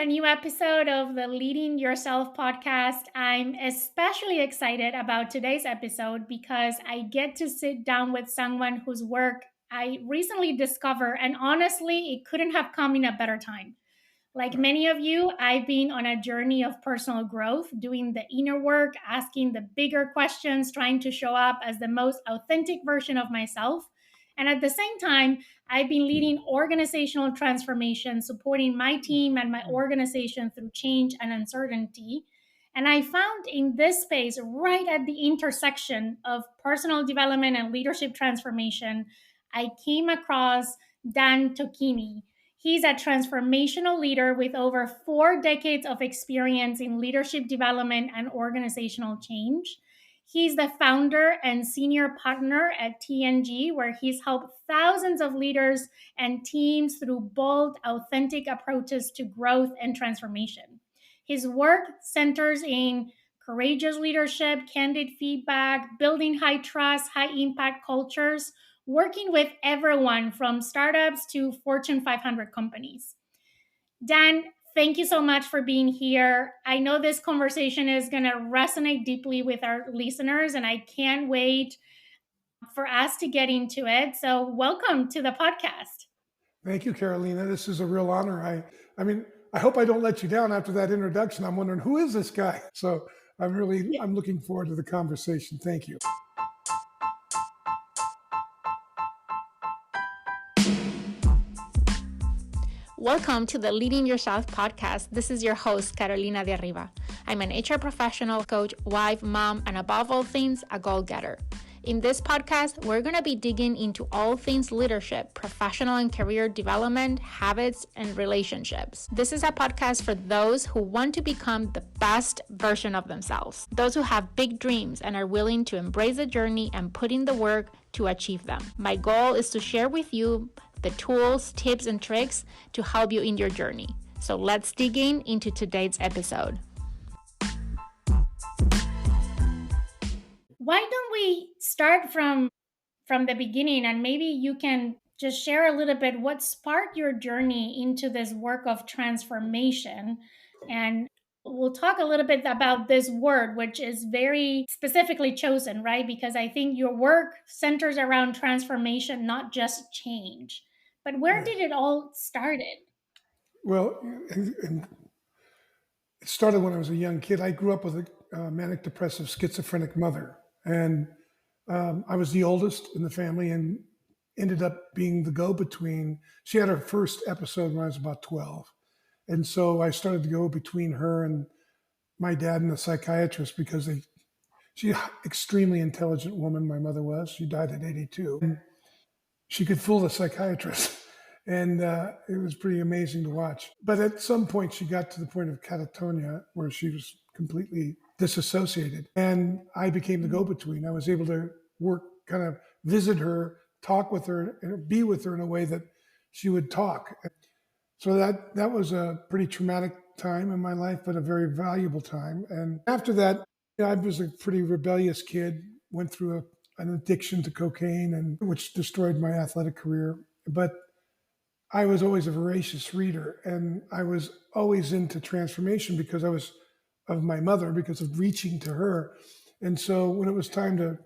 a new episode of the Leading Yourself podcast. I'm especially excited about today's episode because I get to sit down with someone whose work I recently discovered, and honestly, it couldn't have come in a better time. Like many of you, I've been on a journey of personal growth, doing the inner work, asking the bigger questions, trying to show up as the most authentic version of myself. And at the same time, I've been leading organizational transformation, supporting my team and my organization through change and uncertainty. And I found in this space, right at the intersection of personal development and leadership transformation, I came across Dan Tocchini. He's a transformational leader with over 4 decades of experience in leadership development and organizational change. He's the founder and senior partner at TNG, where he's helped thousands of leaders and teams through bold, authentic approaches to growth and transformation. His work centers in courageous leadership, candid feedback, building high trust, high impact cultures, working with everyone from startups to Fortune 500 companies. Dan, thank you so much for being here. I know this conversation is going to resonate deeply with our listeners, and I can't wait for us to get into it. So, welcome to the podcast. Thank you, Carolina. This is a real honor. I mean, I hope I don't let you down after that introduction. I'm wondering who is this guy? So I'm looking forward to the conversation. Thank you. Welcome to the Leading Yourself podcast. This is your host, Carolina de Arriba. I'm an HR professional, coach, wife, mom, and above all things, a goal-getter. In this podcast, we're going to be digging into all things leadership, professional and career development, habits, and relationships. This is a podcast for those who want to become the best version of themselves, those who have big dreams and are willing to embrace the journey and put in the work to achieve them. My goal is to share with you the tools, tips, and tricks to help you in your journey. So let's dig into today's episode. Why don't we start from the beginning, and maybe you can just share a little bit what sparked your journey into this work of transformation. And we'll talk a little bit about this word, which is very specifically chosen, right? Because I think your work centers around transformation, not just change. But where did it all started? Well, and it started when I was a young kid. I grew up with a manic depressive schizophrenic mother, and I was the oldest in the family and ended up being the go-between. She had her first episode when I was about 12. And so I started to go between her and my dad and the psychiatrist because she's an extremely intelligent woman, my mother was. She died at 82. And she could fool the psychiatrist. And it was pretty amazing to watch. But at some point, she got to the point of catatonia where she was completely disassociated. And I became the go-between. I was able to work, kind of visit her, talk with her, and be with her in a way that she would talk. So that was a pretty traumatic time in my life, but a very valuable time. And after that, I was a pretty rebellious kid, went through an addiction to cocaine, and which destroyed my athletic career. But I was always a voracious reader, and I was always into transformation because I was of my mother, because of reaching to her. And so when it was time to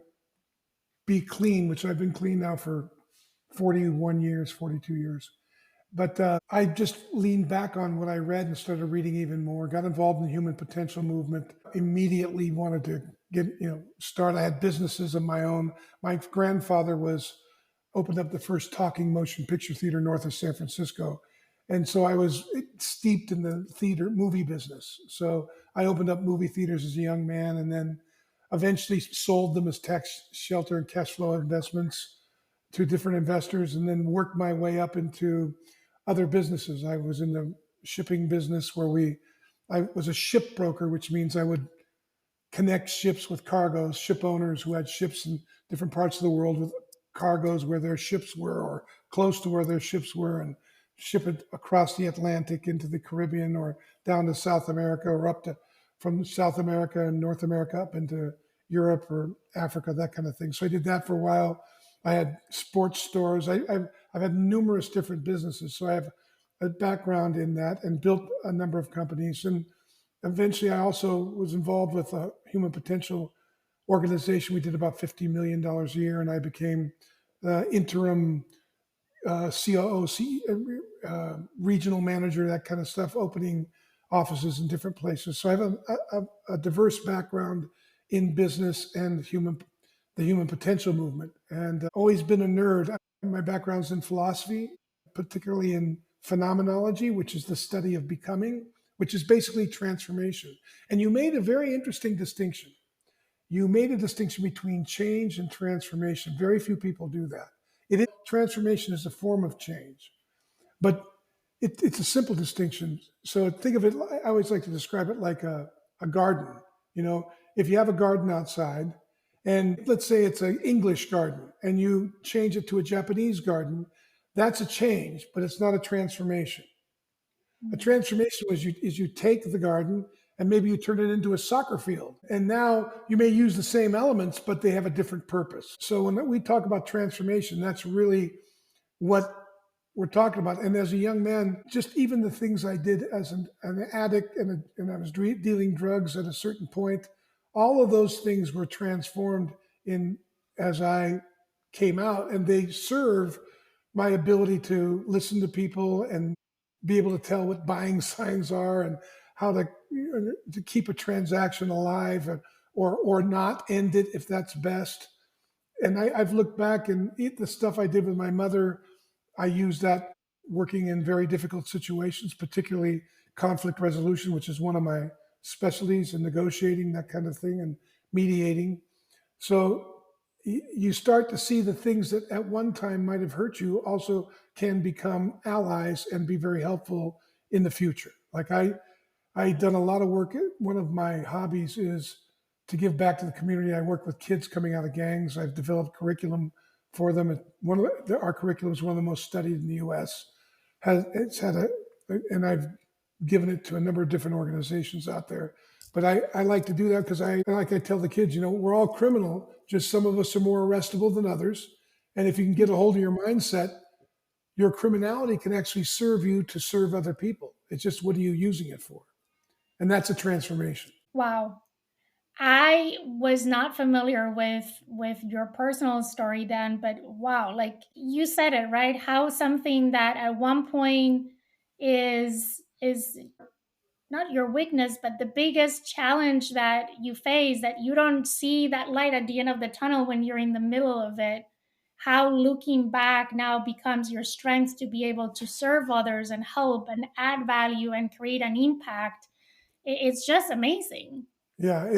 be clean, which I've been clean now for 41 years, 42 years, but I just leaned back on what I read and started reading even more, got involved in the human potential movement, immediately wanted to start. I had businesses of my own. My grandfather opened up the first talking motion picture theater north of San Francisco. And so I was steeped in the movie business. So I opened up movie theaters as a young man, and then eventually sold them as tax shelter and cash flow investments to different investors, and then worked my way up into other businesses. I was in the shipping business where I was a ship broker, which means I would connect ships with cargoes, ship owners who had ships in different parts of the world with cargoes where their ships were or close to where their ships were, and ship it across the Atlantic into the Caribbean or down to South America, or from South America and North America up into Europe or Africa, that kind of thing. So I did that for a while. I had sports stores. I've had numerous different businesses. So I have a background in that and built a number of companies. And eventually, I also was involved with a human potential organization. We did about $50 million a year, and I became interim COO, regional manager, that kind of stuff, opening offices in different places. So I have a diverse background in business and the human potential movement, and always been a nerd. My background's in philosophy, particularly in phenomenology, which is the study of becoming, which is basically transformation. And you made a very interesting distinction. You made a distinction between change and transformation. Very few people do that. Transformation is a form of change, but it's a simple distinction. So think of it, I always like to describe it like a garden. If you have a garden outside, and let's say it's an English garden, and you change it to a Japanese garden, that's a change, but it's not a transformation. A transformation is you take the garden and maybe you turn it into a soccer field. And now you may use the same elements, but they have a different purpose. So when we talk about transformation, that's really what we're talking about. And as a young man, just even the things I did as an addict and I was dealing drugs at a certain point, all of those things were transformed in as I came out, and they serve my ability to listen to people and be able to tell what buying signs are and how to keep a transaction alive, or not end it if that's best. And I've looked back and the stuff I did with my mother, I use that working in very difficult situations, particularly conflict resolution, which is one of my specialties, and negotiating, that kind of thing, and mediating. So you start to see the things that at one time might have hurt you also can become allies and be very helpful in the future. Like I've done a lot of work. One of my hobbies is to give back to the community. I work with kids coming out of gangs. I've developed curriculum for them. Our curriculum is one of the most studied in the U.S. And I've given it to a number of different organizations out there. But I like to do that because I tell the kids, we're all criminal. Just some of us are more arrestable than others. And if you can get a hold of your mindset, your criminality can actually serve you to serve other people. It's just, what are you using it for? And that's a transformation. Wow. I was not familiar with your personal story, Dan, but wow, like you said it, right? How something that at one point is not your weakness, but the biggest challenge that you face, that you don't see that light at the end of the tunnel when you're in the middle of it, how looking back now becomes your strength to be able to serve others and help and add value and create an impact. It's just amazing. Yeah,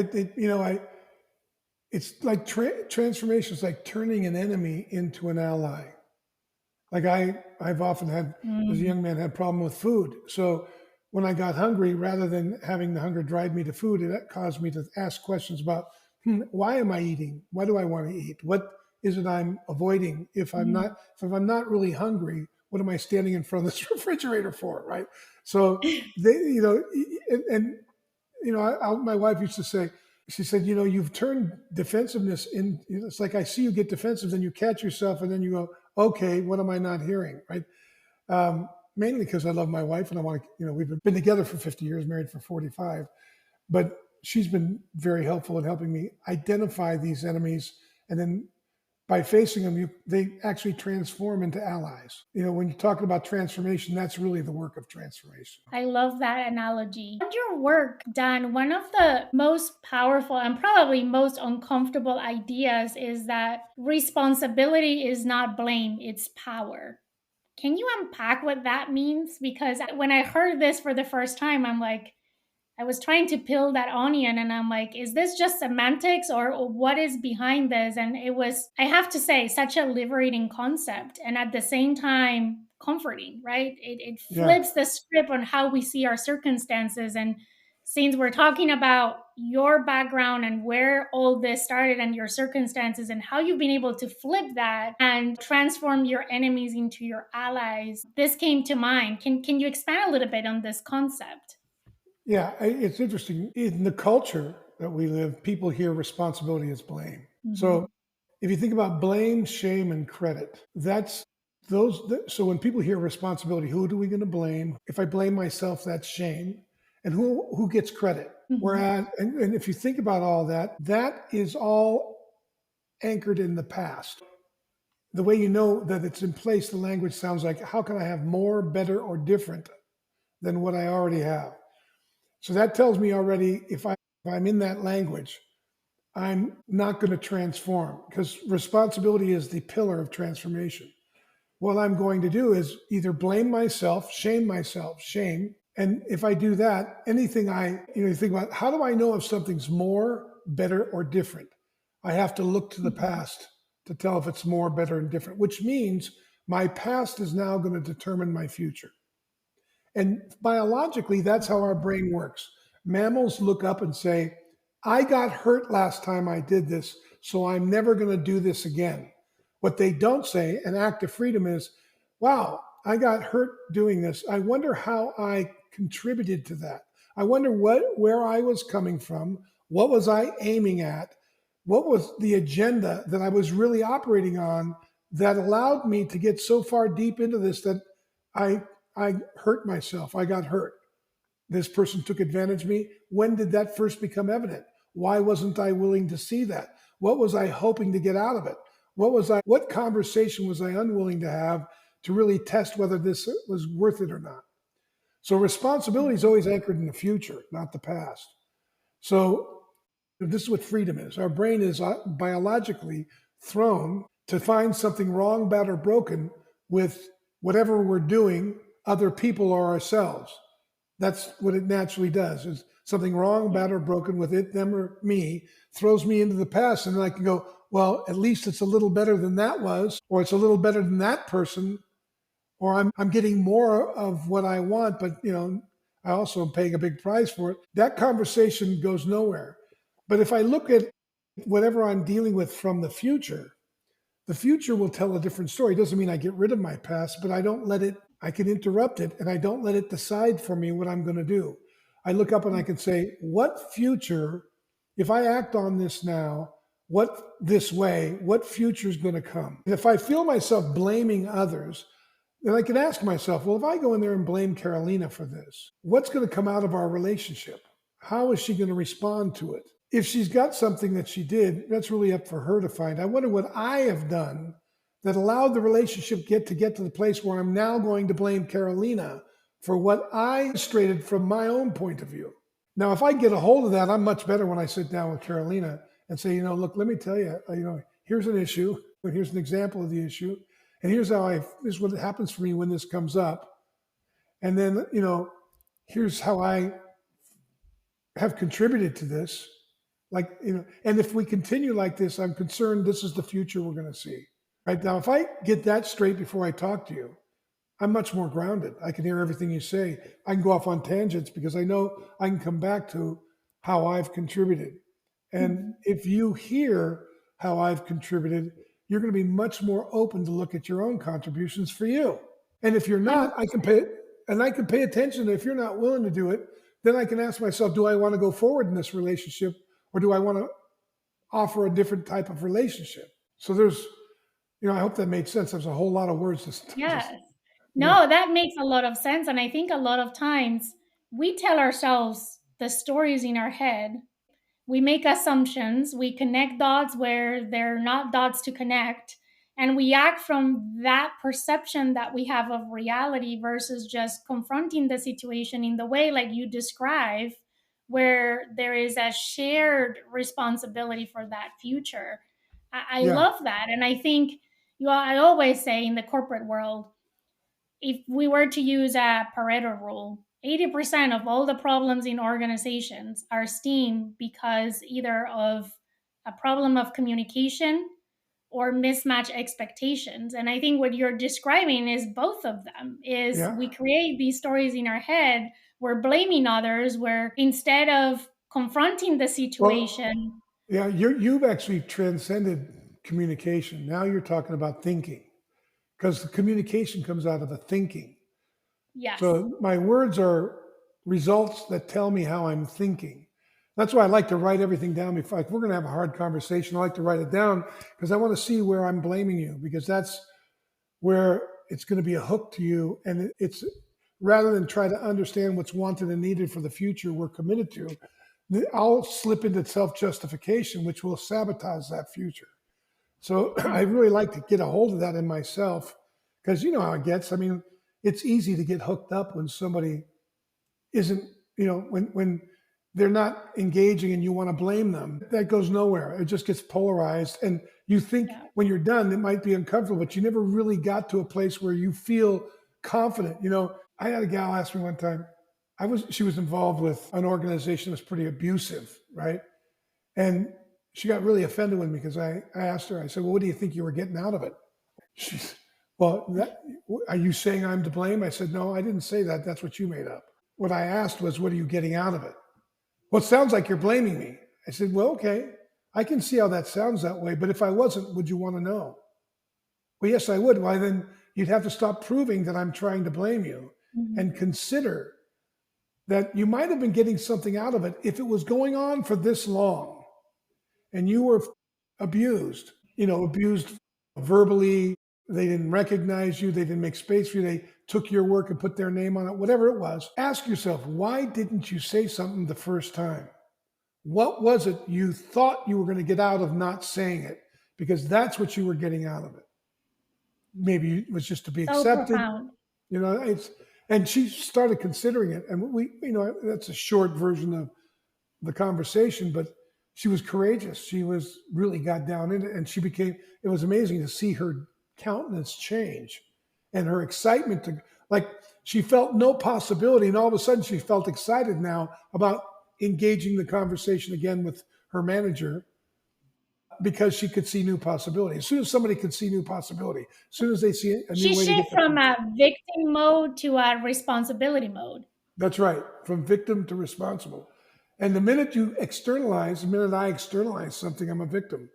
it's like transformation is like turning an enemy into an ally. Like I've often had, as a young man, had problem with food. So when I got hungry, rather than having the hunger drive me to food, it caused me to ask questions about, why am I eating? Why do I want to eat? What is it I'm avoiding? If I'm not really hungry, what am I standing in front of this refrigerator for? Right. So my wife used to say, she said, you've turned defensiveness in. It's like I see you get defensive, then you catch yourself, and then you go, okay, what am I not hearing? Right. Mainly because I love my wife and I want to, we've been together for 50 years, married for 45, but she's been very helpful in helping me identify these enemies. And then by facing them, they actually transform into allies. When you're talking about transformation, that's really the work of transformation. I love that analogy. And your work, Dan, one of the most powerful and probably most uncomfortable ideas is that responsibility is not blame, it's power. Can you unpack what that means? Because when I heard this for the first time, I'm like, I was trying to peel that onion and I'm like, is this just semantics or what is behind this? And it was, I have to say, such a liberating concept and at the same time comforting, right? It flips the script on how we see our circumstances. And since we're talking about your background and where all this started and your circumstances and how you've been able to flip that and transform your enemies into your allies, this came to mind. Can you expand a little bit on this concept? Yeah, it's interesting. In the culture that we live, people hear responsibility as blame. So if you think about blame, shame, and credit, that's So when people hear responsibility, who are we going to blame? If I blame myself, that's shame. And who gets credit? Mhm. Whereas, and if you think about all that, that is all anchored in the past. The way you know that it's in place, the language sounds like, how can I have more, better, or different than what I already have? So that tells me already if I'm in that language, I'm not going to transform because responsibility is the pillar of transformation. What I'm going to do is either blame myself, shame. And if I do that, you think about how do I know if something's more, better, or different? I have to look to the Mhm. past to tell if it's more, better, and different, which means my past is now going to determine my future. And biologically, that's how our brain works. Mammals look up and say, I got hurt last time I did this, so I'm never going to do this again. What they don't say, an act of freedom, is, wow, I got hurt doing this. I wonder how I contributed to that. I wonder where I was coming from. What was I aiming at? What was the agenda that I was really operating on that allowed me to get so far deep into this that I I hurt myself. I got hurt. This person took advantage of me. When did that first become evident? Why wasn't I willing to see that? What was I hoping to get out of it? What conversation was I unwilling to have to really test whether this was worth it or not? So responsibility is always anchored in the future, not the past. So this is what freedom is. Our brain is biologically thrown to find something wrong, bad, or broken with whatever we're doing, other people, or ourselves. That's what it naturally does. Is something wrong, Yeah. bad, or broken with it, them, or me, throws me into the past, and then I can go, well, at least it's a little better than that was, or it's a little better than that person, or I'm getting more of what I want, but I also am paying a big price for it. That conversation goes nowhere. But if I look at whatever I'm dealing with from the future will tell a different story. It doesn't mean I get rid of my past, but I don't let it, I can interrupt it and I don't let it decide for me what I'm going to do. I look up and I can say, what future, if I act on this now, what future is going to come? And if I feel myself blaming others, then I can ask myself, well, if I go in there and blame Carolina for this, what's going to come out of our relationship? How is she going to respond to it? If she's got something that she did, that's really up for her to find. I wonder what I have done that allowed the relationship get to the place where I'm now going to blame Carolina for what I illustrated from my own point of view. Now, if I get a hold of that, I'm much better when I sit down with Carolina and say, look, let me tell you, here's an issue, and here's an example of the issue, and this is what happens for me when this comes up, and then here's how I have contributed to this, and if we continue like this, I'm concerned this is the future we're going to see. Right now, if I get that straight before I talk to you, I'm much more grounded. I can hear everything you say. I can go off on tangents because I know I can come back to how I've contributed. And Mhm. if you hear how I've contributed, you're going to be much more open to look at your own contributions for you. And if you're not, I can pay attention. If you're not willing to do it, then I can ask myself, do I want to go forward in this relationship or do I want to offer a different type of relationship? So I hope that made sense. There's a whole lot of words. Just Yes. yeah, No, that makes a lot of sense. And I think a lot of times we tell ourselves the stories in our head. We make assumptions, we connect dots where they're not dots to connect, and we act from that perception that we have of reality versus just confronting the situation in the way like you describe, where there is a shared responsibility for that future. I yeah, love that. And I think I always say in the corporate world, if we were to use a Pareto rule, 80% of all the problems in organizations are stemmed because either of a problem of communication or mismatch expectations. And I think what you're describing is both of them. Is yeah. we create these stories in our head, we're blaming others, where instead of confronting the Well, situation. yeah, you've actually transcended communication. Now you're talking about thinking because the communication comes out of the thinking. Yes. So my words are results that tell me how I'm thinking. That's why I like to write everything down before, like, we're going to have a hard conversation. I like to write it down because I want to see where I'm blaming you because that's where it's going to be a hook to you. And it's rather than try to understand what's wanted and needed for the future we're committed to, I'll slip into self justification, which will sabotage that future. So I really like to get a hold of that in myself because you know how it gets. I mean, it's easy to get hooked up when somebody isn't, when they're not engaging and you want to blame them. That goes nowhere. It just gets polarized. And you think Yeah. when you're done, it might be uncomfortable, but you never really got to a place where you feel confident. I had a gal ask me one time, she was involved with an organization that was pretty abusive, right? And she got really offended with me because I asked her, I said, well, what do you think you were getting out of it? She's, well, are you saying I'm to blame? I said, no, I didn't say that. That's what you made up. What I asked was, what are you getting out of it? Well, it sounds like you're blaming me. I said, well, okay, I can see how that sounds that way. But if I wasn't, would you want to know? Well, yes, I would. Why then you'd have to stop proving that I'm trying to blame you and consider that you might have been getting something out of it if it was going on for this long and you were abused, abused verbally. They didn't recognize you. They didn't make space for you. They took your work and put their name on it, whatever it was. Ask yourself, why didn't you say something the first time? What was it you thought you were going to get out of not saying it? Because that's what you were getting out of it. Maybe it was just to be So accepted. profound. And she started considering it. And that's a short version of the conversation, but she was courageous. She was really got down in it, and it was amazing to see her countenance change and her excitement she felt no possibility, and all of a sudden she felt excited now about engaging the conversation again with her manager because she could see new possibility. As soon as somebody could see new possibility, as soon as they see a She new way to shifted get from a victim mode to a responsibility mode. That's right, from victim to responsible. And the minute I externalize something, I'm a victim.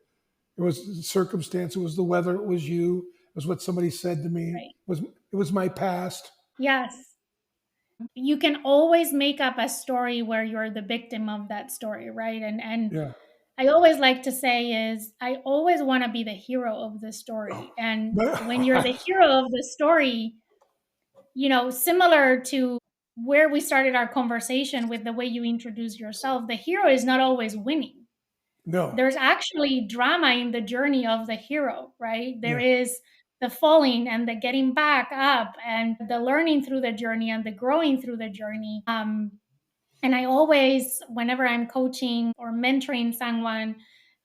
It was the circumstance, it was the weather, it was you, it was what somebody said to me, Right. it was my past. Yes. You can always make up a story where you're the victim of that story, right? And Yeah. I always like to say is I always want to be the hero of the story. And when you're the hero of the story, similar to where we started our conversation with the way you introduce yourself, the hero is not always winning. No. There's actually drama in the journey of the hero, right? There Yeah. is the falling and the getting back up and the learning through the journey and the growing through the journey. And I always, whenever I'm coaching or mentoring someone,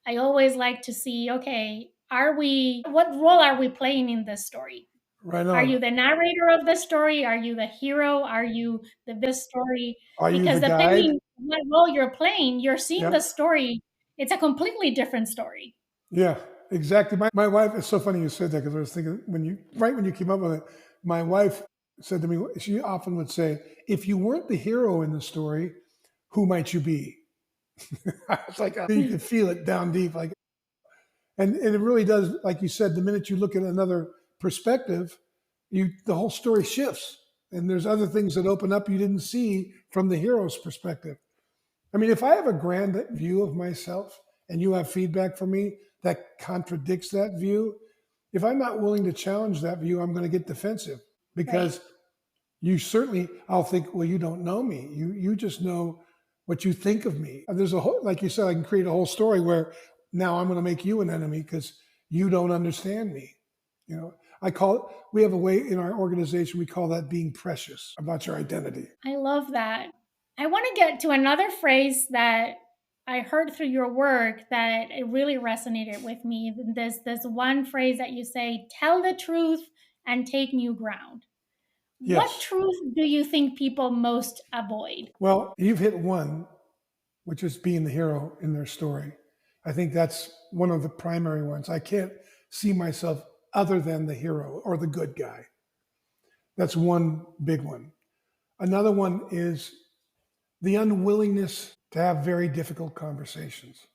I always like to see, okay, what role are we playing in this story? Right Are on. you the narrator of the story? Are you the hero? Are you the story? Are you Because the guide? depending what role you're playing, you're seeing Yeah. the story. It's a completely different story. Yeah, exactly. My wife, it's so funny you said that because I was thinking right when you came up with it, my wife said to me, she often would say, if you weren't the hero in the story, who might you be? I was like, you could feel it down deep. And it really does, like you said, the minute you look at another perspective, the whole story shifts. And there's other things that open up you didn't see from the hero's perspective. I mean, if I have a grand view of myself and you have feedback from me that contradicts that view, if I'm not willing to challenge that view, I'm going to get defensive because I'll think, well, you don't know me. You just know what you think of me. There's like you said, I can create a whole story where now I'm going to make you an enemy because you don't understand me. We have a way in our organization, we call that being precious about your identity. I love that. I want to get to another phrase that I heard through your work that it really resonated with me. There's one phrase that you say, tell the truth and take new ground. What Yes. truth do you think people most avoid? Well, you've hit one, which is being the hero in their story. I think that's one of the primary ones. I can't see myself other than the hero or the good guy. That's one big one. Another one is the unwillingness to have very difficult conversations.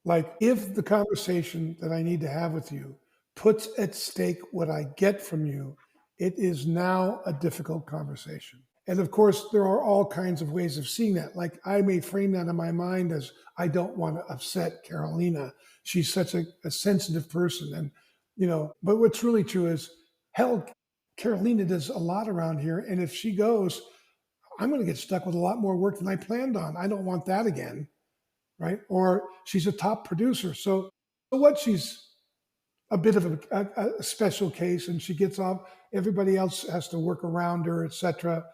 Like if the conversation that I need to have with you puts at stake what I get from you, it is now a difficult conversation. And of course, there are all kinds of ways of seeing that. Like I may frame that in my mind as I don't want to upset Carolina. She's such a sensitive person. And, but what's really true is hell, Carolina does a lot around here. And if she goes, I'm going to get stuck with a lot more work than I planned on. I don't want that again. Right. Or she's a top producer. So what? She's a bit of a special case and she gets off. Everybody else has to work around her, etc.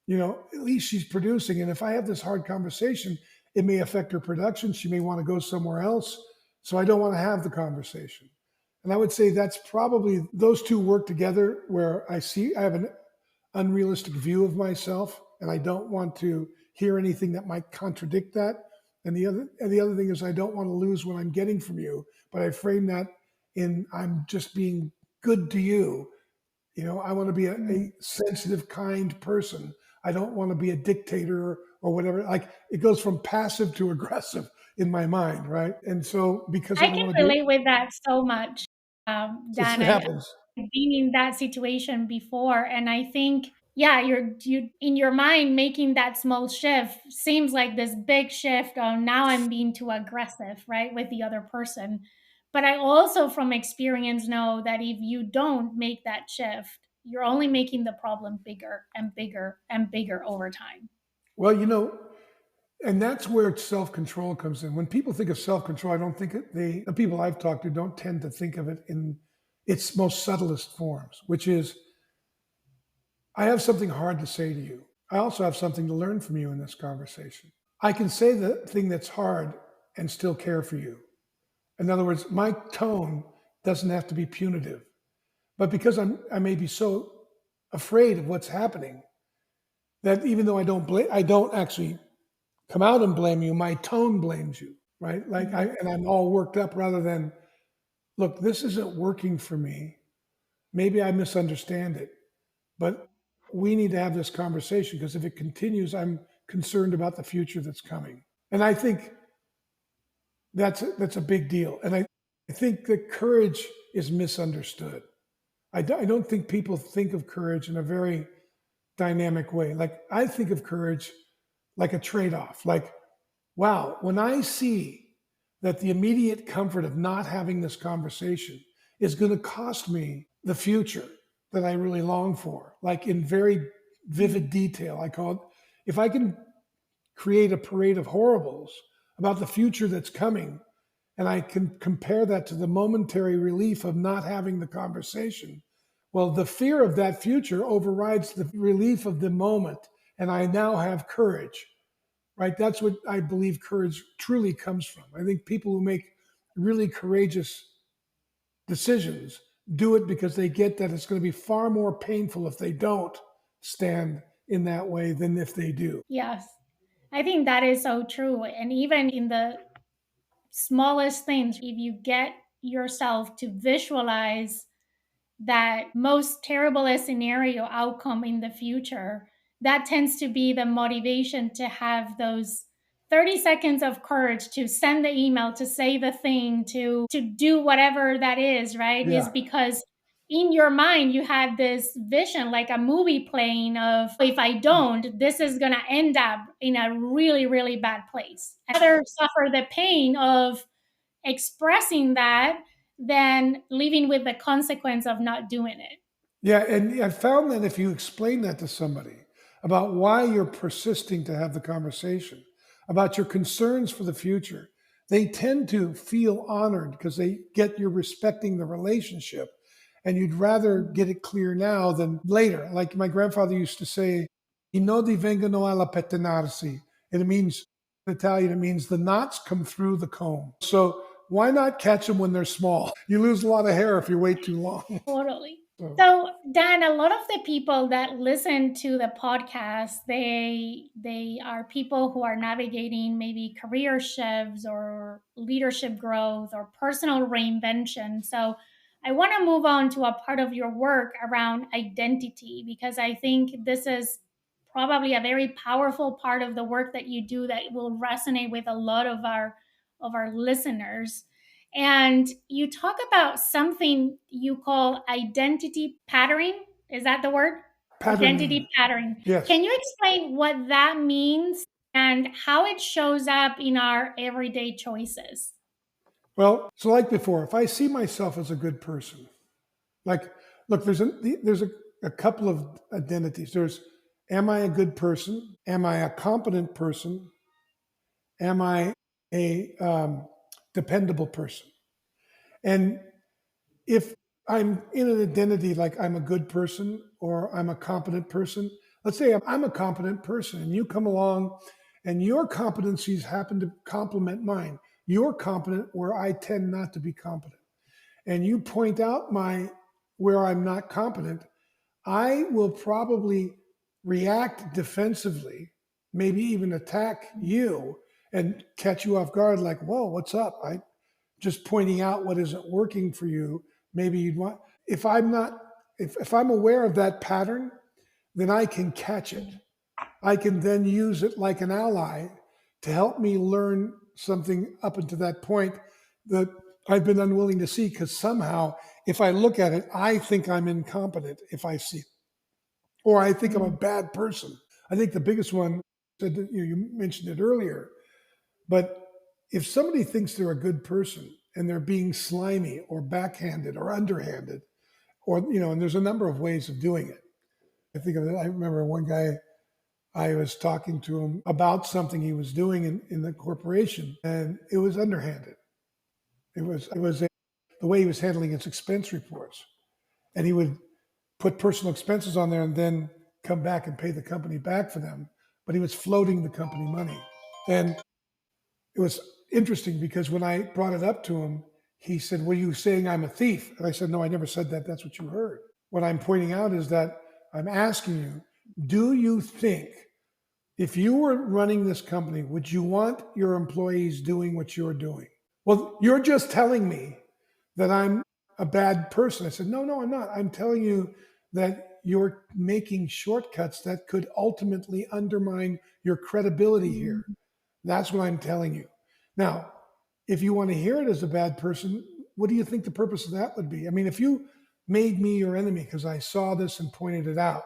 At least she's producing. And if I have this hard conversation, it may affect her production. She may want to go somewhere else. So I don't want to have the conversation. And I would say that's probably those two work together where I have an unrealistic view of myself and I don't want to hear anything that might contradict that. And the other thing is I don't want to lose what I'm getting from you, but I frame that in I'm just being good to you. I want to be a sensitive, kind person. I don't want to be a dictator or whatever. Like it goes from passive to aggressive in my mind, right? And so because I I don't can want to do it, relate with that so much, it Dan. happens. I've been in that situation before, and I think, yeah, you in your mind making that small shift seems like this big shift. Oh, now I'm being too aggressive, right, with the other person. But I also, from experience, know that if you don't make that shift, you're only making the problem bigger and bigger and bigger over time. Well, and that's where self control comes in. When people think of self control, I don't think the people I've talked to don't tend to think of it in its most subtlest forms, which is I have something hard to say to you. I also have something to learn from you in this conversation. I can say the thing that's hard and still care for you. In other words, my tone doesn't have to be punitive. But because I may be so afraid of what's happening that even though I don't actually come out and blame you, my tone blames you, right? And I'm all worked up rather than, look, this isn't working for me. Maybe I misunderstand it, but we need to have this conversation because if it continues, I'm concerned about the future that's coming. And I think that's a big deal. And I think that courage is misunderstood. I don't think people think of courage in a very dynamic way. Like I think of courage like a trade-off. Like, wow, when I see that the immediate comfort of not having this conversation is going to cost me the future that I really long for, like in very vivid detail, I call it, if I can create a parade of horribles about the future that's coming, and I can compare that to the momentary relief of not having the conversation, well, the fear of that future overrides the relief of the moment, and I now have courage, right? That's what I believe courage truly comes from. I think people who make really courageous decisions do it because they get that it's going to be far more painful if they don't stand in that way than if they do. Yes, I think that is so true. And even in the smallest things, if you get yourself to visualize that most terriblest scenario outcome in the future, that tends to be the motivation to have those 30 seconds of courage to send the email, to say the thing, to do whatever that is, right? Is Yeah. because in your mind you had this vision, like a movie playing, of if I don't, this is going to end up in a really, really bad place. And rather suffer the pain of expressing that than living with the consequence of not doing it. Yeah. And I found that if you explain that to somebody about why you're persisting to have the conversation, about your concerns for the future, they tend to feel honored because they get you're respecting the relationship and you'd rather get it clear now than later. Like my grandfather used to say, I nodi vengono alla pettinarsi. And it means, in Italian, it means the knots come through the comb. So why not catch them when they're small? You lose a lot of hair if you wait too long. Totally. So, Dan, a lot of the people that listen to the podcast, they are people who are navigating maybe career shifts or leadership growth or personal reinvention. So, I want to move on to a part of your work around identity, because I think this is probably a very powerful part of the work that you do that will resonate with a lot of our listeners. And you talk about something you call identity patterning. Is that the word? Patterning. Identity patterning. Yes. Can you explain what that means and how it shows up in our everyday choices? Well, so like before, if I see myself as a good person, like, look, there's a a couple of identities. There's, am I a good person? Am I a competent person? Am I a dependable person? And if I'm in an identity like I'm a good person or I'm a competent person, let's say I'm a competent person and you come along and your competencies happen to complement mine. You're competent where I tend not to be competent. And you point out my where I'm not competent, I will probably react defensively, maybe even attack you and catch you off guard like, whoa, what's up? I just pointing out what isn't working for you. Maybe you'd want, if I'm not, if I'm aware of that pattern, then I can catch it. I can then use it like an ally to help me learn something up until that point that I've been unwilling to see, because somehow, if I look at it, I think I'm incompetent if I see it, or I think I'm a Mm. bad person. I think the biggest one, said that, you mentioned it earlier, but if somebody thinks they're a good person and they're being slimy or backhanded or underhanded, or, and there's a number of ways of doing it. I think of it, I remember one guy, I was talking to him about something he was doing in the corporation, and it was underhanded. It was the way he was handling his expense reports, and he would put personal expenses on there and then come back and pay the company back for them. But he was floating the company money, and it was interesting because when I brought it up to him, he said, "Were you saying I'm a thief?" And I said, "No, I never said that. That's what you heard." What I'm pointing out is that I'm asking you, do you think if you were running this company, would you want your employees doing what you're doing? Well, you're just telling me that I'm a bad person. I said, no, no, I'm not. I'm telling you that you're making shortcuts that could ultimately undermine your credibility here. That's what I'm telling you. Now, if you want to hear it as a bad person, what do you think the purpose of that would be? I mean, if you made me your enemy because I saw this and pointed it out,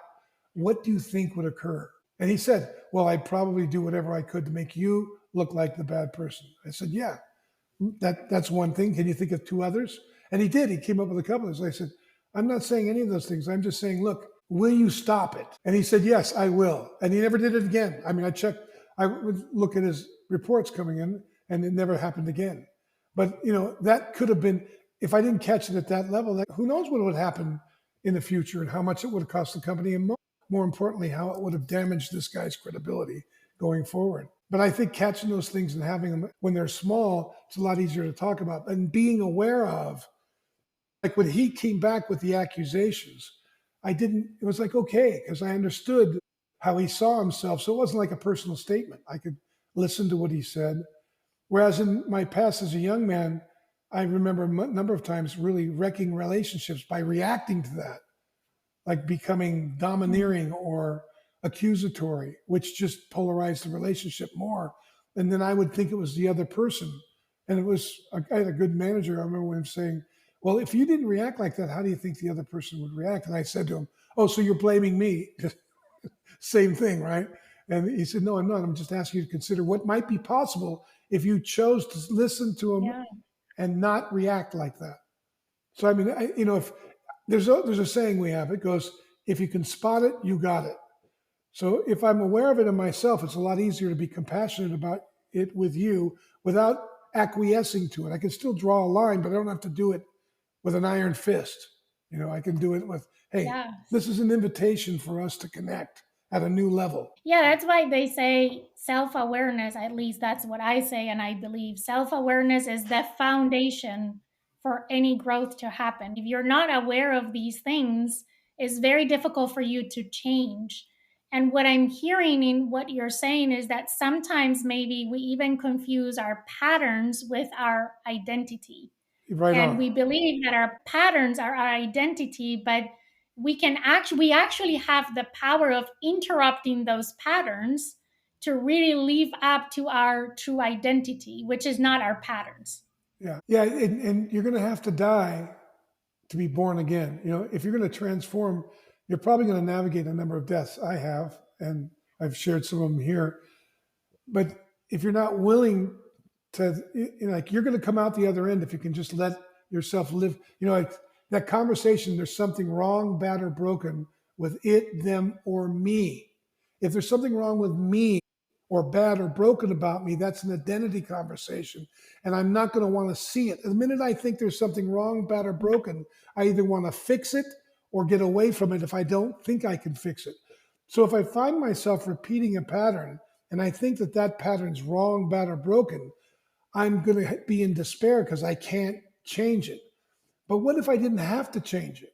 what do you think would occur? And he said, well, I'd probably do whatever I could to make you look like the bad person. I said, yeah, that's one thing. Can you think of two others? And he did. He came up with a couple of those. I said, I'm not saying any of those things. I'm just saying, look, will you stop it? And he said, yes, I will. And he never did it again. I mean, I would look at his reports coming in, and it never happened again. But, that could have been, if I didn't catch it at that level, who knows what would happen in the future and how much it would have cost the company, and more importantly, how it would have damaged this guy's credibility going forward. But I think catching those things and having them when they're small, it's a lot easier to talk about. And being aware of, like when he came back with the accusations, it was like, okay, because I understood how he saw himself. So it wasn't like a personal statement. I could listen to what he said. Whereas in my past as a young man, I remember a number of times really wrecking relationships by reacting to that, like becoming domineering or accusatory, which just polarized the relationship more. And then I would think it was the other person. And I had a good manager. I remember him saying, well, if you didn't react like that, how do you think the other person would react? And I said to him, oh, so you're blaming me? Same thing, right? And he said, no, I'm not. I'm just asking you to consider what might be possible if you chose to listen to him Yeah. and not react like that. So, I mean, if there's a saying we have, it goes, if you can spot it, you got it. So if I'm aware of it in myself, it's a lot easier to be compassionate about it with you without acquiescing to it. I can still draw a line, but I don't have to do it with an iron fist. I can do it with, hey, Yeah. this is an invitation for us to connect at a new level. Yeah, that's why they say self awareness, at least that's what I say, and I believe self awareness is the foundation for any growth to happen. If you're not aware of these things, it's very difficult for you to change. And what I'm hearing in what you're saying is that sometimes maybe we even confuse our patterns with our identity. Right And on. we believe that our patterns are our identity, but we actually have the power of interrupting those patterns to really live up to our true identity, which is not our patterns. Yeah. Yeah. And you're going to have to die to be born again. If you're going to transform, you're probably going to navigate a number of deaths. I have, and I've shared some of them here. But if you're not willing to, like, you're going to come out the other end if you can just let yourself live. Like that conversation, there's something wrong, bad, or broken. with it, them, or me. If there's something wrong with me or bad or broken about me, that's an identity conversation. And I'm not going to want to see it. The minute I think there's something wrong, bad, or broken, I either want to fix it or get away from it if I don't think I can fix it. So if I find myself repeating a pattern and I think that that pattern's wrong, bad, or broken, I'm going to be in despair because I can't change it. But what if I didn't have to change it?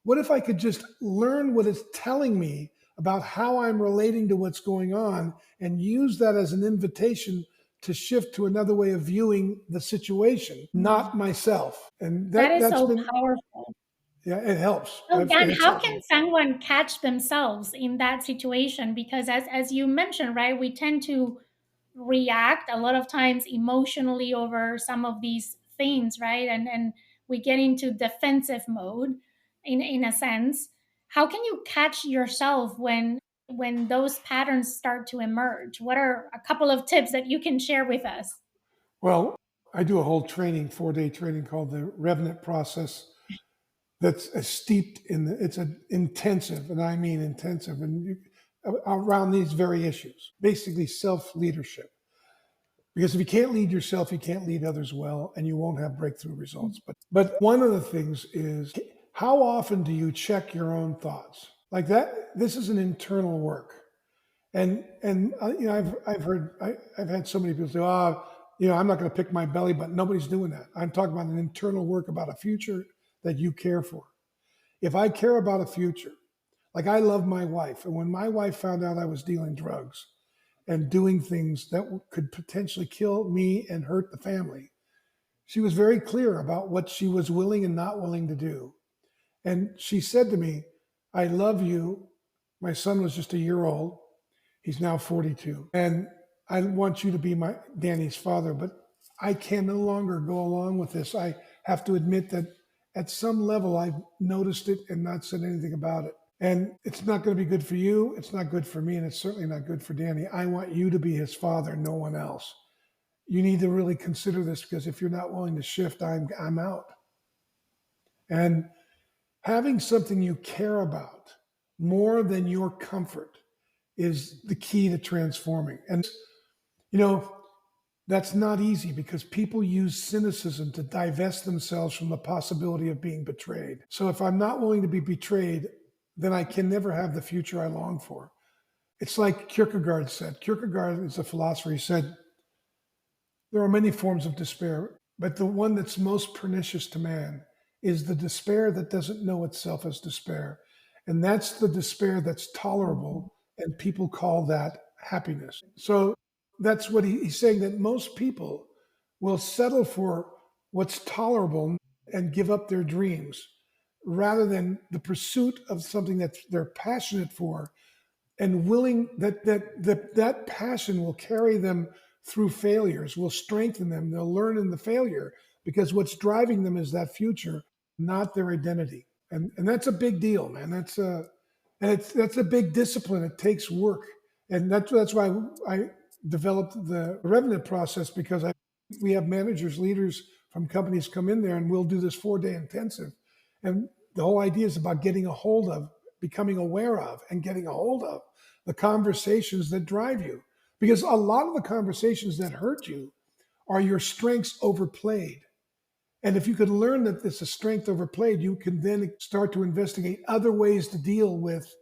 What if I could just learn what it's telling me about how I'm relating to what's going on and use that as an invitation to shift to another way of viewing the situation, not myself? And That is that's so been, powerful. yeah, it helps. So Dan, It's how helped can me. someone catch themselves in that situation? Because as you mentioned, right, we tend to react a lot of times emotionally over some of these things, right? And we get into defensive mode in a sense. How can you catch yourself when those patterns start to emerge? What are a couple of tips that you can share with us? Well, I do a whole training, 4-day training called the Revenant process. That's steeped in it's an intensive, and I mean intensive, and around these very issues, basically self leadership. Because if you can't lead yourself, you can't lead others well, and you won't have breakthrough results. But one of the things is, how often do you check your own thoughts? Like that, this is an internal work. And I've had so many people say, I'm not going to pick my belly button. Nobody's doing that. I'm talking about an internal work about a future that you care for. If I care about a future, like I love my wife, and when my wife found out I was dealing drugs and doing things that could potentially kill me and hurt the family, she was very clear about what she was willing and not willing to do. And she said to me, I love you. My son was just a year old. He's now 42. And I want you to be my Danny's father, but I can no longer go along with this. I have to admit that at some level I've noticed it and not said anything about it. And it's not going to be good for you. It's not good for me. And it's certainly not good for Danny. I want you to be his father, no one else. You need to really consider this, because if you're not willing to shift, I'm out. And having something you care about more than your comfort is the key to transforming. And, you know, that's not easy, because people use cynicism to divest themselves from the possibility of being betrayed. So if I'm not willing to be betrayed, then I can never have the future I long for. It's like Kierkegaard said. Kierkegaard is a philosopher. He said, there are many forms of despair, but the one that's most pernicious to man is the despair that doesn't know itself as despair. And that's the despair that's tolerable, and people call that happiness. So that's what he's saying, that most people will settle for what's tolerable and give up their dreams rather than the pursuit of something that they're passionate for and willing, that passion will carry them through failures, will strengthen them. They'll learn in the failure, because what's driving them is that future, not their identity. And that's a big deal, man. That's a big discipline. It takes work. And that's why I developed the revenant process, because we have managers, leaders from companies come in there, and we'll do this 4-day intensive. And the whole idea is about getting a hold of, becoming aware of, and getting a hold of the conversations that drive you. Because a lot of the conversations that hurt you are your strengths overplayed. And if you could learn that it's a strength overplayed, you can then start to investigate other ways to deal with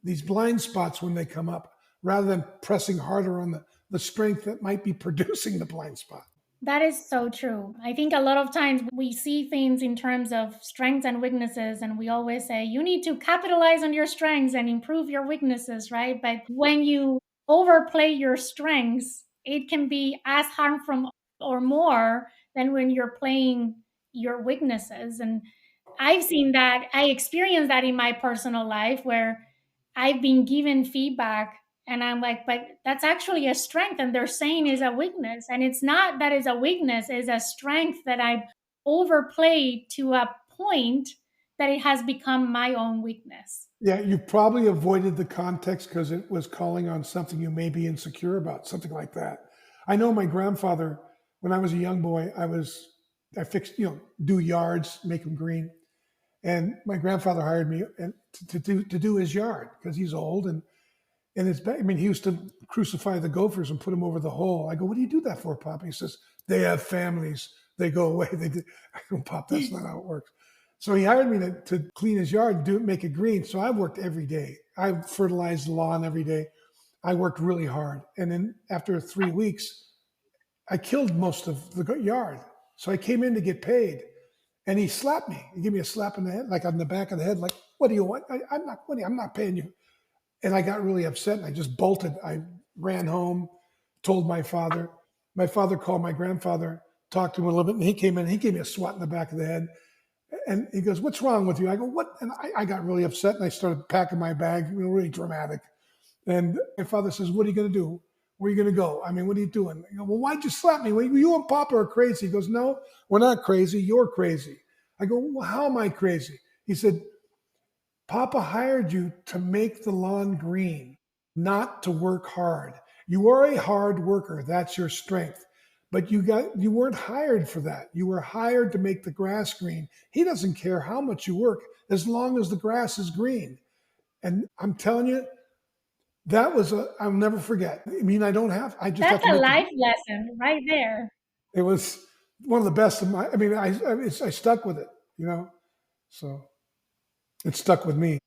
these blind spots when they come up, rather than pressing harder on the strength that might be producing the blind spot. That is so true. I think a lot of times we see things in terms of strengths and weaknesses, and we always say you need to capitalize on your strengths and improve your weaknesses, right? But when you overplay your strengths, it can be as harmful or more than when you're playing your weaknesses. And I've seen that, I experienced that in my personal life where I've been given feedback and I'm like, but that's actually a strength. And they're saying is a weakness. And it's not that it's a weakness, it's a strength that I've overplayed to a point that it has become my own weakness. Yeah, you probably avoided the context because it was calling on something you may be insecure about, something like that. I know my grandfather, when I was a young boy, I fixed, do yards, make them green. And my grandfather hired me to do his yard because he's old and it's bad. I mean, he used to crucify the gophers and put them over the hole. I go, what do you do that for, Pop? He says, they have families. They go away. They do. I go, Pop, that's not how it works. So he hired me to clean his yard, make it green. So I worked every day. I fertilized the lawn every day. I worked really hard. And then after 3 weeks, I killed most of the yard. So I came in to get paid. And he slapped me. He gave me a slap in the head, like on the back of the head, like, what do you want? I'm not paying you. And I got really upset and I just bolted. I ran home, told my father. My father called my grandfather, talked to him a little bit, and he came in. He gave me a swat in the back of the head. And he goes, what's wrong with you? I go, what? And I got really upset and I started packing my bag, really dramatic. And my father says, what are you going to do? Where are you going to go? I mean, what are you doing? I go, well, why'd you slap me? Well, you and Papa are crazy. He goes, no, we're not crazy. You're crazy. I go, well, how am I crazy? He said, Papa hired you to make the lawn green, not to work hard. You are a hard worker. That's your strength. But you weren't hired for that. You were hired to make the grass green. He doesn't care how much you work as long as the grass is green. And I'm telling you, I'll never forget. I mean, I just have That's to a make life lesson right there. it was one of the best of my, I mean, I stuck with it, so it stuck with me.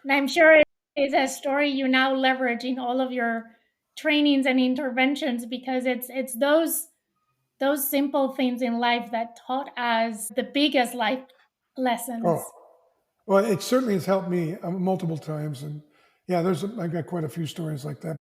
And I'm sure it is a story you now leverage in all of your trainings and interventions because it's those simple things in life that taught us the biggest life Oh, lessons. well, it certainly has helped me multiple times. And yeah, I got quite a few stories like that.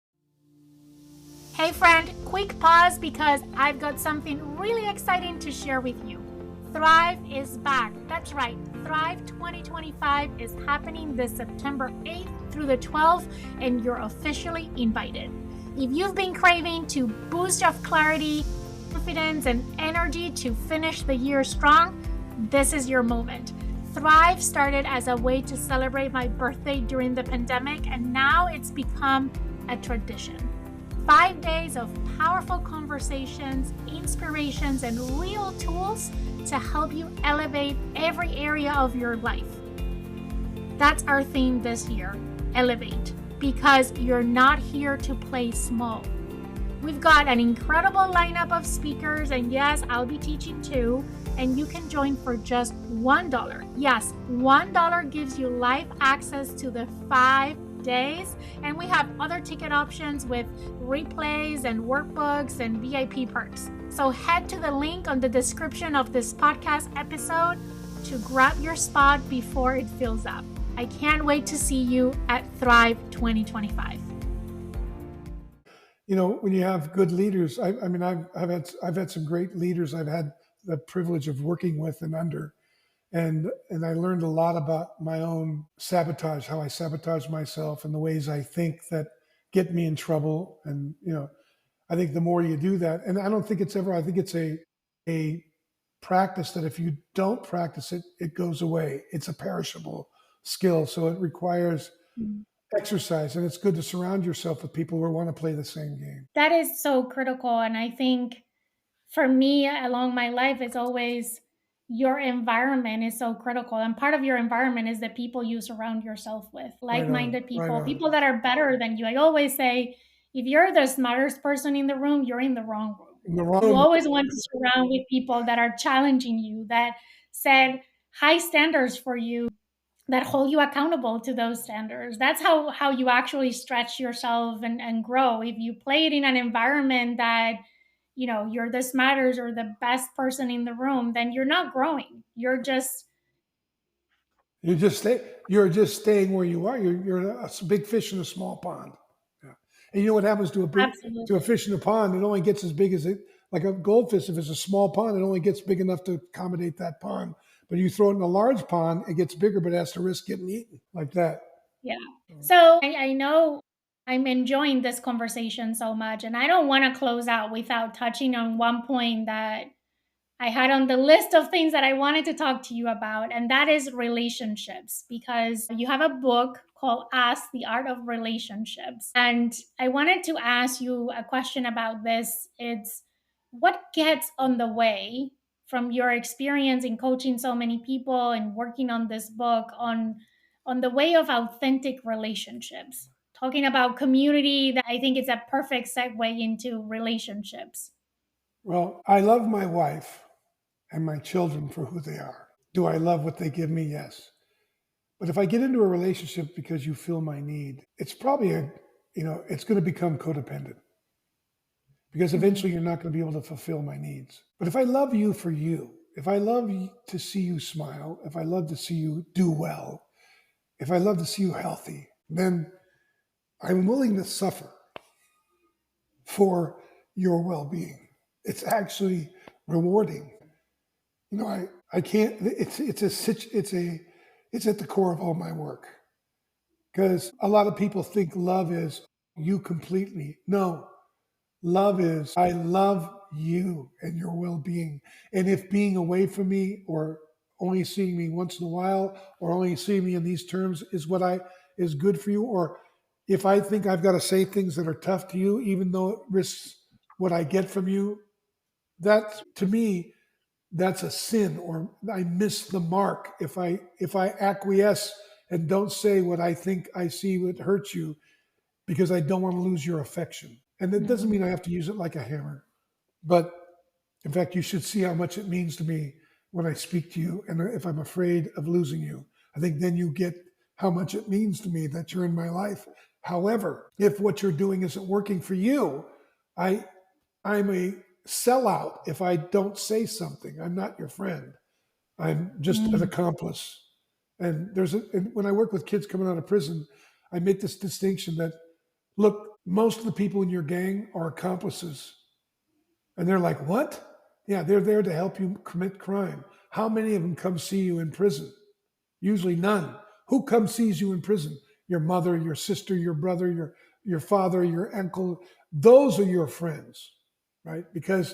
Hey friend, quick pause because I've got something really exciting to share with you. Thrive is back. That's right. Thrive 2025 is happening this September 8th through the 12th, and you're officially invited. If you've been craving to boost your clarity, confidence, and energy to finish the year strong, this is your moment. Thrive started as a way to celebrate my birthday during the pandemic, and now it's become a tradition. 5 days of powerful conversations, inspirations, and real tools to help you elevate every area of your life. That's our theme this year, Elevate, because you're not here to play small. We've got an incredible lineup of speakers, and yes, I'll be teaching too, and you can join for just $1. Yes, $1 gives you live access to the 5 days, and we have other ticket options with replays and workbooks and VIP perks. So head to the link on the description of this podcast episode to grab your spot before it fills up. I can't wait to see you at Thrive 2025. When you have good leaders, I mean, I've had some great leaders I've had the privilege of working with and under. And I learned a lot about my own sabotage, how I sabotage myself and the ways I think that get me in trouble. And, I think the more you do that, and I think it's a practice that if you don't practice it, it goes away. It's a perishable skill. So it requires exercise, and it's good to surround yourself with people who want to play the same game. That is so critical. And I think for me, along my life, it's always your environment is so critical. And part of your environment is the people you surround yourself with, like-minded people, people that are better than you. I always say, if you're the smartest person in the room, you're in the wrong room. You always want to surround with people that are challenging you, that set high standards for you, that hold you accountable to those standards. That's how you actually stretch yourself and grow. If you play it in an environment that you're the smartest or the best person in the room, then you're not growing. You're just staying where you are. You're a big fish in a small pond. Yeah. And you know what happens to a fish in a pond? It only gets as big as like a goldfish. If it's a small pond, it only gets big enough to accommodate that pond. But you throw it in a large pond, it gets bigger, but it has to risk getting eaten like that. Yeah. So I know I'm enjoying this conversation so much, and I don't want to close out without touching on one point that I had on the list of things that I wanted to talk to you about, and that is relationships, because you have a book called Ask the Art of Relationships. And I wanted to ask you a question about this. It's what gets on the way from your experience in coaching so many people and working on this book on the way of authentic relationships. Talking about community, that I think it's a perfect segue into relationships. Well, I love my wife and my children for who they are. Do I love what they give me? Yes. But if I get into a relationship because you fill my need, it's probably it's going to become codependent because Mm, eventually you're not going to be able to fulfill my needs. But if I love you for you, if I love to see you smile, if I love to see you do well, if I love to see you healthy, then I'm willing to suffer for your well-being. It's actually rewarding. I can't. It's at the core of all my work because a lot of people think love is you completely. No, love is I love you and your well-being. And if being away from me or only seeing me once in a while or only seeing me in these terms is good for you, or if I think I've got to say things that are tough to you, even though it risks what I get from you, that to me that's a sin, or I miss the mark if I acquiesce and don't say what I think I see would hurt you because I don't want to lose your affection. And that doesn't mean mm, I have to use it like a hammer, but in fact, you should see how much it means to me when I speak to you. And if I'm afraid of losing you, I think then you get how much it means to me that you're in my life. However, if what you're doing isn't working for you, I I'm a sellout if I don't say something. I'm not your friend. I'm just an mm, accomplice. And when I work with kids coming out of prison, I make this distinction that look, most of the people in your gang are accomplices. And they're like, what? Yeah, they're there to help you commit crime. How many of them come see you in prison? Usually none. Who comes sees you in prison? Your mother, your sister, your brother, your father, your uncle. Those are your friends, right? Because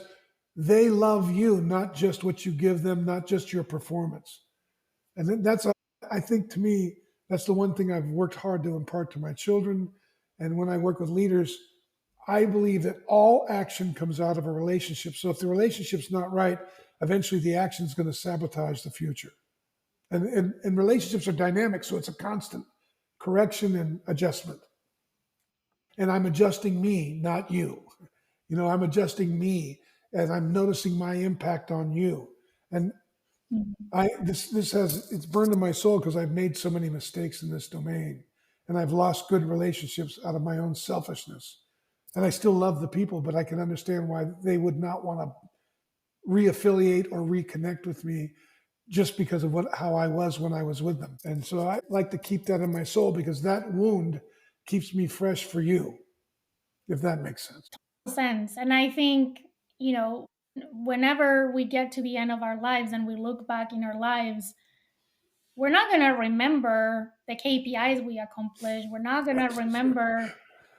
they love you, not just what you give them, not just your performance. And I think to me, that's the one thing I've worked hard to impart to my children. And when I work with leaders, I believe that all action comes out of a relationship. So if the relationship's not right, eventually the action is going to sabotage the future. And relationships are dynamic, so it's a constant correction and adjustment. And I'm adjusting me, not you. I'm adjusting me and I'm noticing my impact on you. And mm. it's burned in my soul because I've made so many mistakes in this domain. And I've lost good relationships out of my own selfishness. And I still love the people, but I can understand why they would not want to reaffiliate or reconnect with me just because of how I was when I was with them. And so I like to keep that in my soul because that wound keeps me fresh for you, if that makes sense. Sense. And I think, you know, whenever we get to the end of our lives and we look back in our lives, we're not going to remember the KPIs we accomplished. We're not going to remember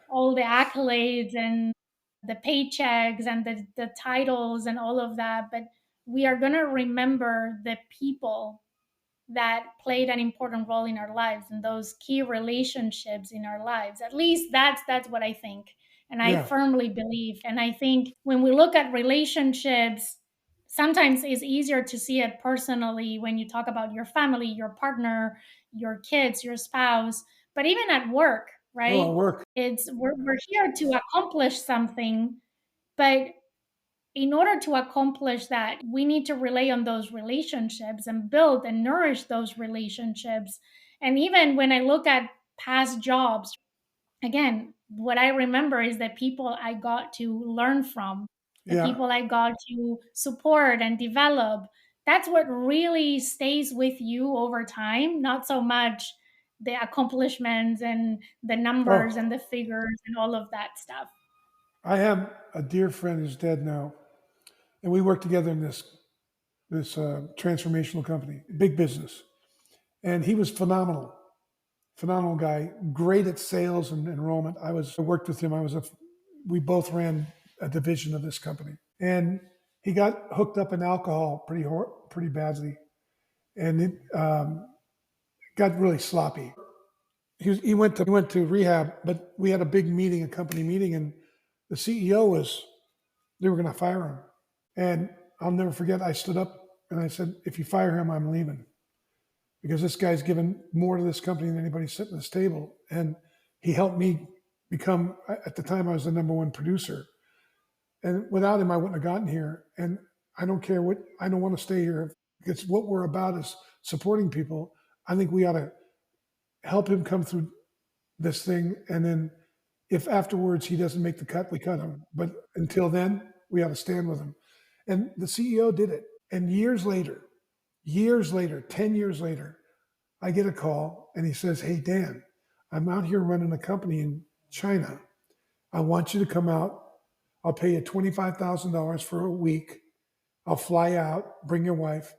all the accolades and the paychecks and the titles and all of that. But we are going to remember the people that played an important role in our lives and those key relationships in our lives. At least that's what I think. And I Yeah. firmly believe. And I think when we look at relationships, sometimes it's easier to see it personally when you talk about your family, your partner, your kids, your spouse, but even at work, Oh, right? work. We're here to accomplish something, but in order to accomplish that, we need to rely on those relationships and build and nourish those relationships. And even when I look at past jobs, again, what I remember is the people I got to learn from, the Yeah. people I got to support and develop. That's what really stays with you over time, not so much the accomplishments and the numbers Oh, and the figures and all of that stuff. I have a dear friend who's dead now, and we worked together in this transformational company, big business, and he was phenomenal. Phenomenal guy, great at sales and enrollment. I worked with him. We both ran a division of this company, and he got hooked up in alcohol pretty badly, and it got really sloppy. He went to rehab, but we had a big meeting, a company meeting, and the CEO was they were going to fire him, and I'll never forget, I stood up and I said, if you fire him, I'm leaving. Because this guy's given more to this company than anybody sitting at this table. And he helped me become, at the time, I was the number one producer. And without him, I wouldn't have gotten here. And I don't care what, I don't want to stay here. Because what we're about is supporting people. I think we ought to help him come through this thing. And then if afterwards he doesn't make the cut, we cut him. But until then, we ought to stand with him. And the CEO did it. And years later, 10 years later, I get a call and he says, hey, Dan, I'm out here running a company in China. I want you to come out. I'll pay you $25,000 for a week. I'll fly out, bring your wife.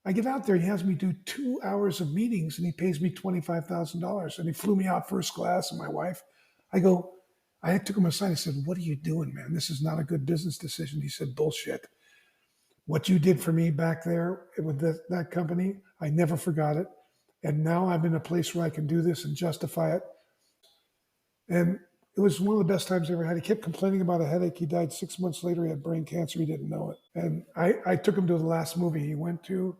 I get out there, he has me do 2 hours of meetings and he pays me $25,000. And he flew me out first class and my wife. I took him aside. I said, what are you doing, man? This is not a good business decision. He said, bullshit. What you did for me back there with that company, I never forgot it. And now I'm in a place where I can do this and justify it. And it was one of the best times I ever had. He kept complaining about a headache. He died 6 months later. He had brain cancer. He didn't know it. And I took him to the last movie he went to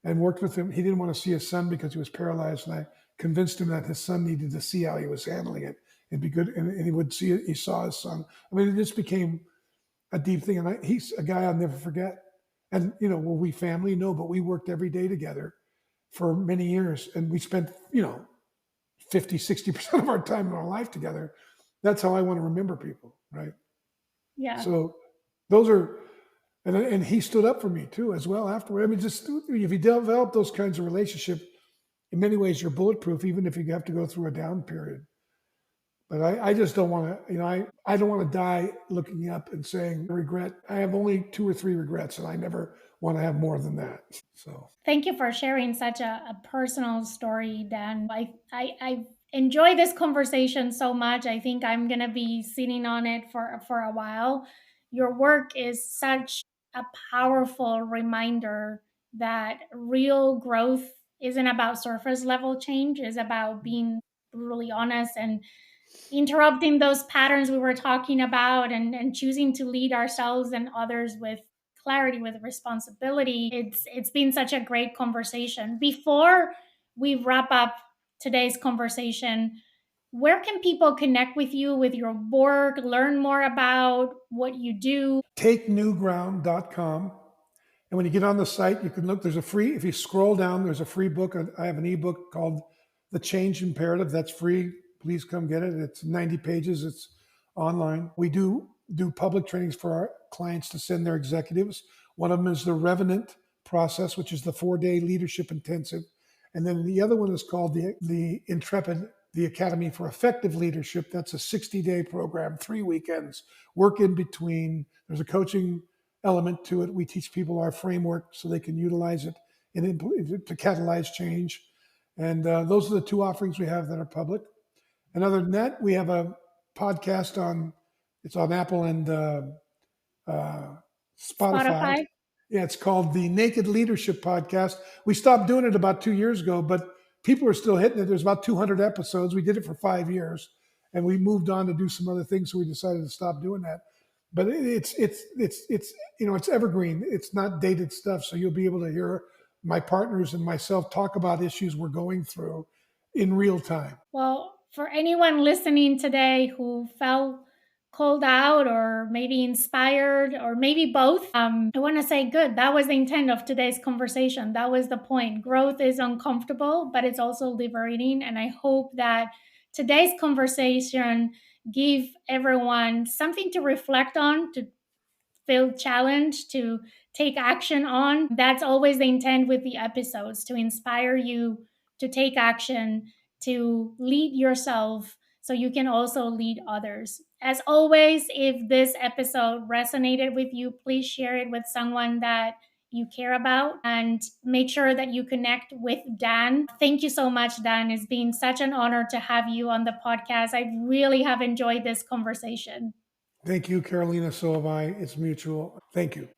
and worked with him. He didn't want to see his son because he was paralyzed. And I convinced him that his son needed to see how he was handling it. It'd be good. And he would see it. He saw his son. I mean, it just became a deep thing. And he's a guy I'll never forget. And, were we family? No, but we worked every day together for many years. And we spent, 50, 60% of our time in our life together. That's how I want to remember people, right? Yeah. So those are, and he stood up for me too, as well afterward. I mean, just if you develop those kinds of relationships, in many ways you're bulletproof, even if you have to go through a down period. But I just don't want to, I don't want to die looking up and saying regret. I have only 2 or 3 regrets, and I never want to have more than that. So thank you for sharing such a personal story, Dan. I enjoy this conversation so much. I think I'm gonna be sitting on it for a while. Your work is such a powerful reminder that real growth isn't about surface level change, is about being brutally honest and interrupting those patterns we were talking about, and choosing to lead ourselves and others with clarity, with responsibility. It's been such a great conversation. Before we wrap up today's conversation, where can people connect with you, with your work, learn more about what you do? takenewground.com. And when you get on the site, you can look, if you scroll down, there's a free book. I have an ebook called The Change Imperative. That's free. Please come get it. It's 90 pages. It's online. We do public trainings for our clients to send their executives. One of them is the Revenant process, which is the 4-day leadership intensive. And then the other one is called the Intrepid, the Academy for Effective Leadership. That's a 60-day program, 3 weekends, work in between. There's a coaching element to it. We teach people our framework so they can utilize it to catalyze change. And those are the 2 offerings we have that are public. And other than that, we have a podcast it's on Apple and Spotify. Yeah, it's called the Naked Leadership Podcast. We stopped doing it about 2 years ago, but people are still hitting it. There's about 200 episodes. We did it for 5 years, and we moved on to do some other things, so we decided to stop doing that. But it's evergreen. It's not dated stuff, so you'll be able to hear my partners and myself talk about issues we're going through in real time. Well, for anyone listening today who felt called out or maybe inspired or maybe both, I want to say good. That was the intent of today's conversation. That was the point. Growth is uncomfortable, but it's also liberating. And I hope that today's conversation give everyone something to reflect on, to feel challenged, to take action on. That's always the intent with the episodes, to inspire you to take action, to lead yourself so you can also lead others. As always, if this episode resonated with you, please share it with someone that you care about, and make sure that you connect with Dan. Thank you so much, Dan. It's been such an honor to have you on the podcast. I really have enjoyed this conversation. Thank you, Carolina. So have I. It's mutual. Thank you.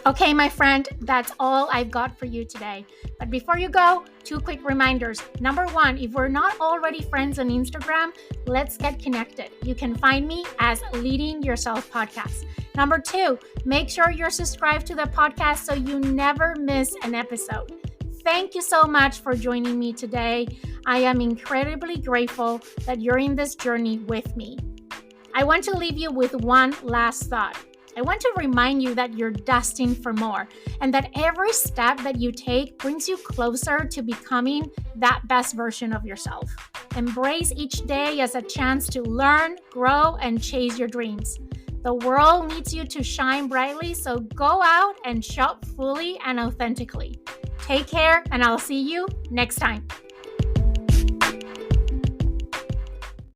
Okay, my friend, that's all I've got for you today. But before you go, 2 quick reminders. Number 1, if we're not already friends on Instagram, let's get connected. You can find me as Leading Yourself Podcast. Number 2, make sure you're subscribed to the podcast so you never miss an episode. Thank you so much for joining me today. I am incredibly grateful that you're in this journey with me. I want to leave you with one last thought. I want to remind you that you're destined for more and that every step that you take brings you closer to becoming that best version of yourself. Embrace each day as a chance to learn, grow, and chase your dreams. The world needs you to shine brightly, so go out and show up fully and authentically. Take care, and I'll see you next time.